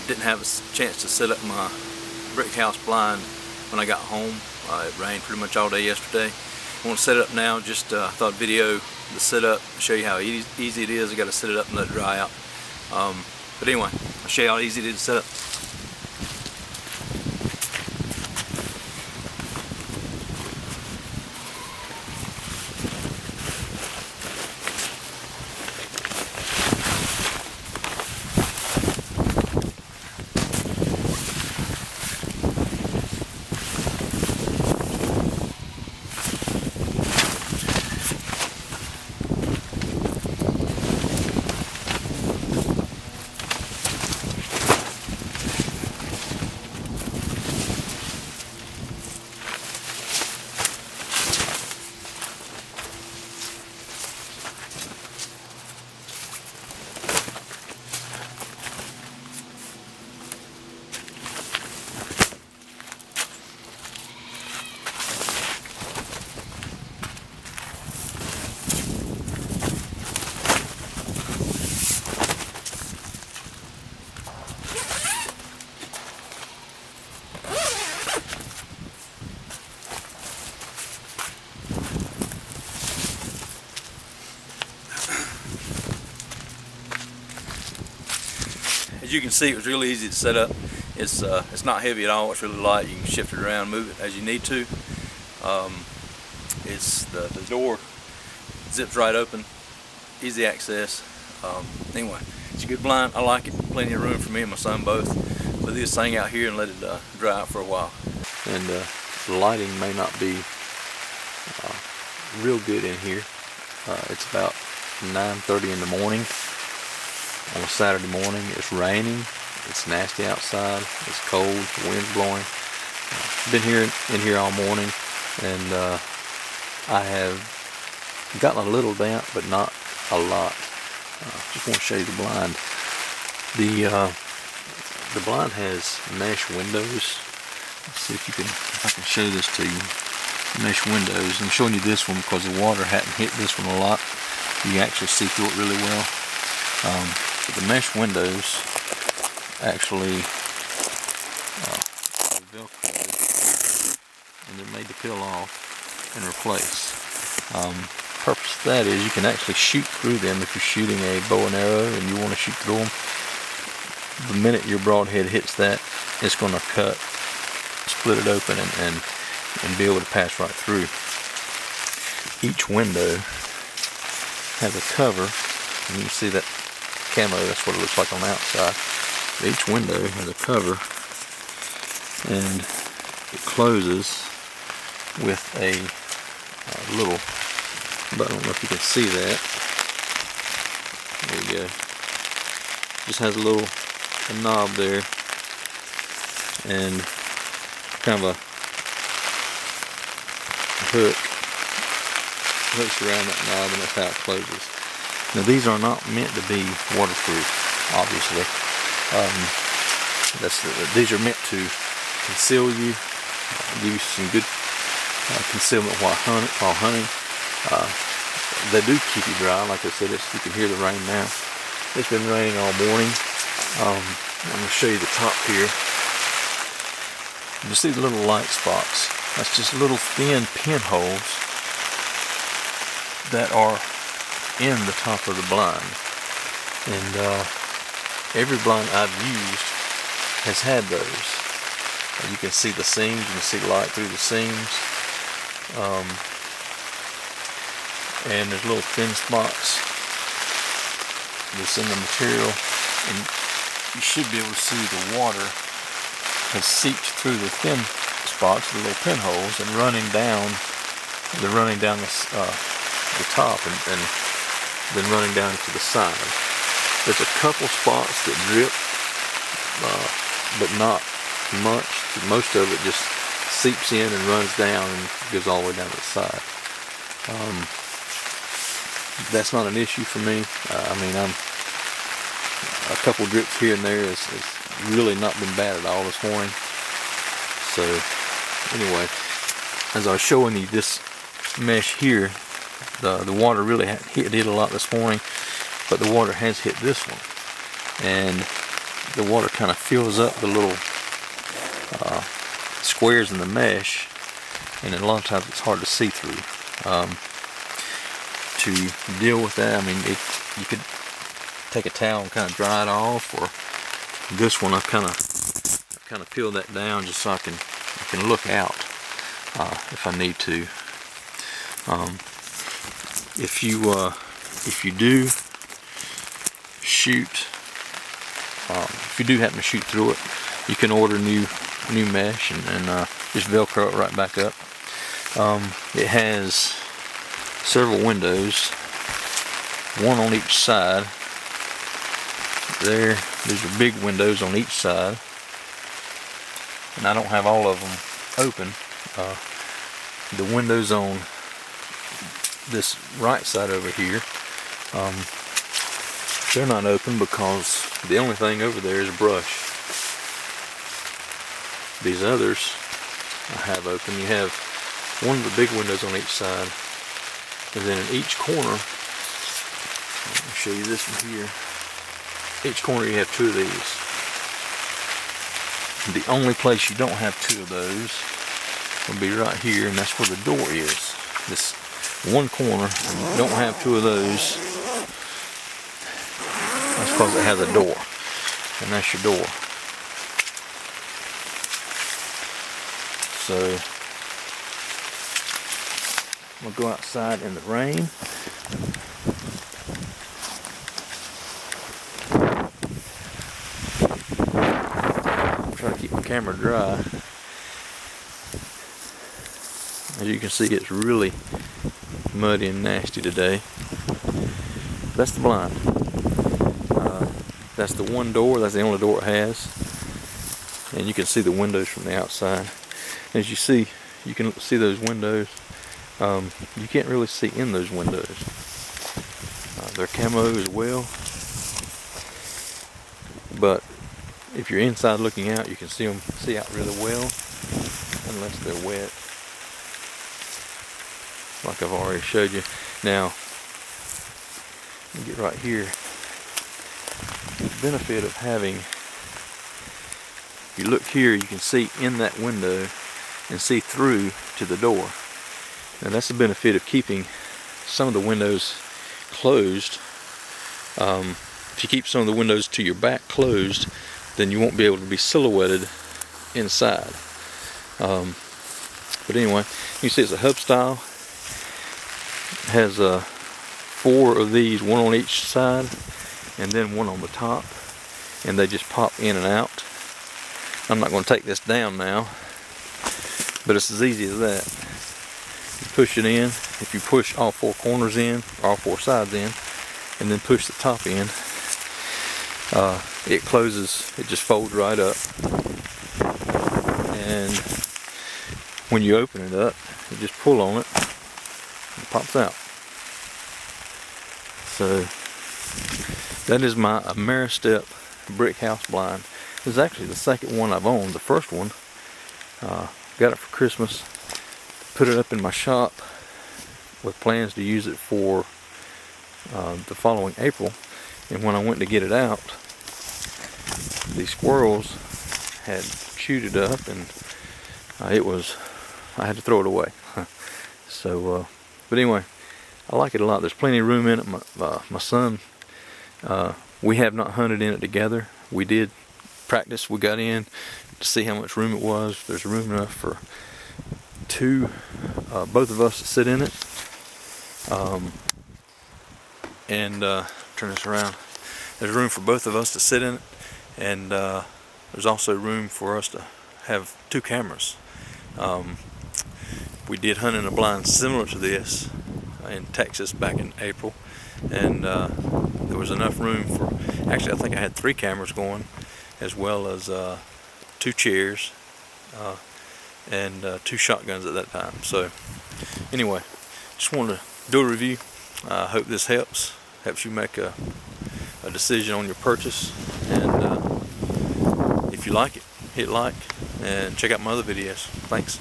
didn't have a chance to set up my brick house blind when I got home. It rained pretty much all day yesterday. I want to set it up now. Just thought I'd video the setup, show you how easy it is. I got to set it up and let it dry out. But anyway, I'll show you how easy it is to set up. As you can see, it was really easy to set up. It's not heavy at all. It's really light. You can shift it around, move it as you need to. It's the door zips right open, easy access. Anyway, it's a good blind. I like it. Plenty of room for me and my son both. Put this thing out here and let it dry out for a while. And the lighting may not be real good in here. It's about 9:30 in the morning. On a Saturday morning. It's raining, it's nasty outside, it's cold, the wind's blowing. Been in here all morning, and I have gotten a little damp, but not a lot. Just want to show you the blind. The blind has mesh windows. Let's see if I can show this to you. Mesh windows. I'm showing you this one because the water hadn't hit this one a lot. You can actually see through it really well. But the mesh windows actually are Velcro, and they're made to peel off and replace. Purpose of that is you can actually shoot through them if you're shooting a bow and arrow and you want to shoot through them. The minute your broadhead hits that, it's going to cut, split it open, and be able to pass right through. Each window has a cover, and you can see that camo, that's what it looks like on the outside. Each window has a cover, and it closes with a little, but I don't know if you can see that. There you go. Just has a little knob there, and kind of a hook hooks around that knob, and that's how it closes. Now these are not meant to be waterproof, obviously. These are meant to conceal you, give you some good concealment while hunting. They do keep you dry. Like I said, you can hear the rain now. It's been raining all morning. I'm going to show you the top here. You see the little light spots. That's just little thin pinholes that are in the top of the blind, and every blind I've used has had those. You can see the seams, you can see light through the seams, and there's little thin spots that's in the material, and you should be able to see the water has seeped through the thin spots, the little pinholes, and running down the top and then running down to the side. There's a couple spots that drip, but not much. Most of it just seeps in and runs down and goes all the way down to the side. That's not an issue for me. I mean, a couple drips here and there has really not been bad at all this morning. So anyway, as I was showing you this mesh here, the water really hit a lot this morning, but the water has hit this one, and the water kind of fills up the little squares in the mesh, and then a lot of times it's hard to see through. To deal with that, I mean, you could take a towel and kind of dry it off, or this one I've kind of peeled that down just so I can look out if I need to. If you do shoot, if you do happen to shoot through it, you can order new mesh and just Velcro it right back up. It has several windows, one on each side. These are big windows on each side, and I don't have all of them open. The windows on this right side over here, they're not open because the only thing over there is brush. These others I have open. You have one of the big windows on each side, and then in each corner, let me show you this one here. Each corner you have two of these. The only place you don't have two of those will be right here, and that's where the door is. This one corner, you don't have two of those. That's because it has a door, and that's your door. So I'm gonna go outside in the rain. Try to keep my camera dry. As you can see, it's really muddy and nasty today. That's the blind. That's the one door. That's the only door it has, and you can see the windows from the outside. As you see, you can see those windows. You can't really see in those windows. They're camo as well, but if you're inside looking out, you can see out really well, unless they're wet, like I've already showed you. Now, let me get right here. The benefit of having, if you look here, you can see in that window and see through to the door. And that's the benefit of keeping some of the windows closed. If you keep some of the windows to your back closed, then you won't be able to be silhouetted inside. But anyway, you see it's a hub style. It has 4 of these, one on each side, and then one on the top, and they just pop in and out. I'm not going to take this down now, but it's as easy as that. You push it in. If you push all 4 corners in, or all 4 sides in, and then push the top in, it closes. It just folds right up, and when you open it up, you just pull on it, and it pops out. So that is my Ameristep brick house blind. This is actually the second one I've owned. The first one, got it for Christmas, put it up in my shop with plans to use it for the following April. And when I went to get it out, the squirrels had chewed it up, and I had to throw it away. So, but anyway, I like it a lot. There's plenty of room in it. My son, we have not hunted in it together. We did practice. We got in to see how much room it was. There's room enough for both of us to sit in it. Turn this around. There's room for both of us to sit in it, and there's also room for us to have 2 cameras. We did hunt in a blind similar to this in Texas back in April, and there was enough room for, actually I think I had 3 cameras going, as well as 2 chairs and 2 shotguns at that time. So anyway, just wanted to do a review. I hope this helps you make a decision on your purchase, and if you like it, hit like and check out my other videos. Thanks.